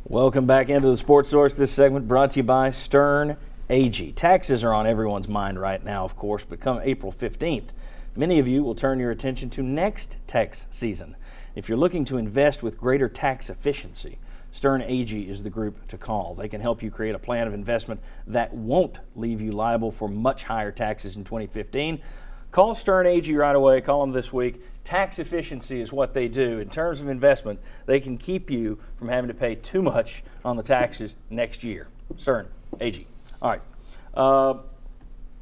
Welcome back into the Sports Source. This segment brought to you by Stern Agee. Taxes are on everyone's mind right now, of course, but come April 15th, many of you will turn your attention to next tax season. If you're looking to invest with greater tax efficiency, Stern Agee is the group to call. They can help you create a plan of investment that won't leave you liable for much higher taxes in 2015. Call Stern Agee right away. Call them this week. Tax efficiency is what they do. In terms of investment, they can keep you from having to pay too much on the taxes next year. Stern Agee. All right.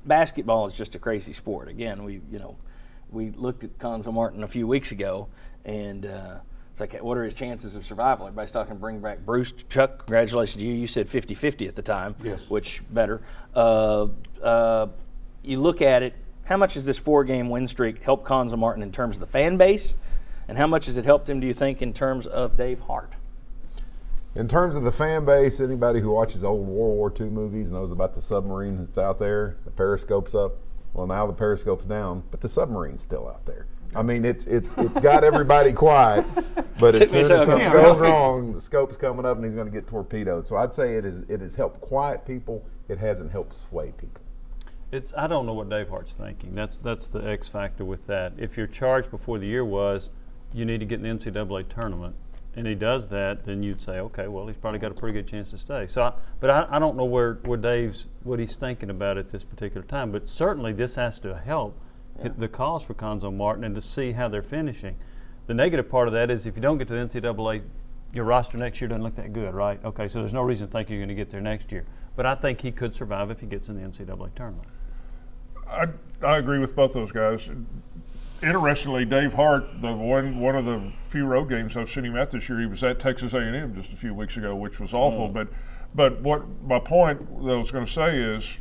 Basketball is just a crazy sport. Again, we looked at Cuonzo Martin a few weeks ago, and it's like, what are his chances of survival? Everybody's talking bring back Bruce. Chuck, congratulations to you. You said 50-50 at the time. Yes. Which better. You look at it. How much has this 4-game win streak helped Cuonzo Martin in terms of the fan base, and how much has it helped him, do you think, in terms of Dave Hart? In terms of the fan base, anybody who watches old World War II movies knows about the submarine that's out there. The periscope's up. Well, now the periscope's down, but the submarine's still out there. I mean, it's got everybody quiet, but as soon as something goes wrong, the scope's coming up and he's going to get torpedoed. So I'd say it has helped quiet people. It hasn't helped sway people. I don't know what Dave Hart's thinking. That's the X factor with that. If your charge before the year was you need to get in the NCAA tournament, and he does that, then you'd say, okay, well, he's probably got a pretty good chance to stay. So, I don't know where what he's thinking about at this particular time. But certainly this has to help the cause for Cuonzo Martin and to see how they're finishing. The negative part of that is if you don't get to the NCAA, your roster next year doesn't look that good, right? Okay, so there's no reason to think you're going to get there next year. But I think he could survive if he gets in the NCAA tournament. I agree with both those guys. Interestingly, Dave Hart, one of the few road games I've seen him at this year, he was at Texas A&M just a few weeks ago, which was awful. But what my point that I was going to say is,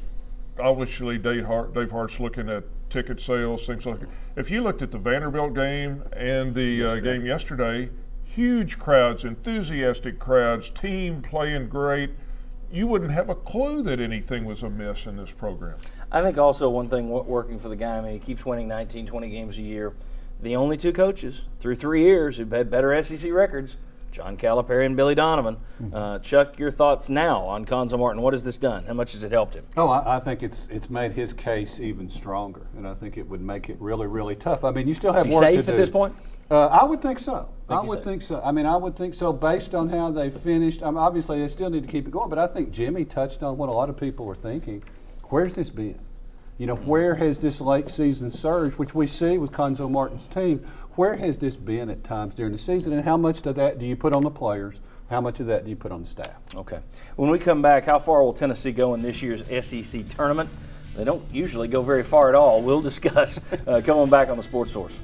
obviously Dave Hart's looking at ticket sales, things like that. If you looked at the Vanderbilt game and the game yesterday, huge crowds, enthusiastic crowds, team playing great. You wouldn't have a clue that anything was amiss in this program. I think also one thing working for the guy, I mean, he keeps winning 19, 20 games a year. The only two coaches through 3 years who've had better SEC records, John Calipari and Billy Donovan. Chuck, your thoughts now on Cuonzo Martin. What has this done? How much has it helped him? Oh, I think it's made his case even stronger, and I think it would make it really, really tough. I mean, you still have Is he work safe to do. at this point? I would think so. I he's would safe. think so. I mean, I would think so based on how they finished. Obviously, they still need to keep it going, but I think Jimmy touched on what a lot of people were thinking. Where's this been? You know, where has this late season surge, which we see with Cuonzo Martin's team, where has this been at times during the season, and how much of that do you put on the players? How much of that do you put on the staff? Okay. When we come back, how far will Tennessee go in this year's SEC tournament? They don't usually go very far at all. We'll discuss coming back on the Sports Source.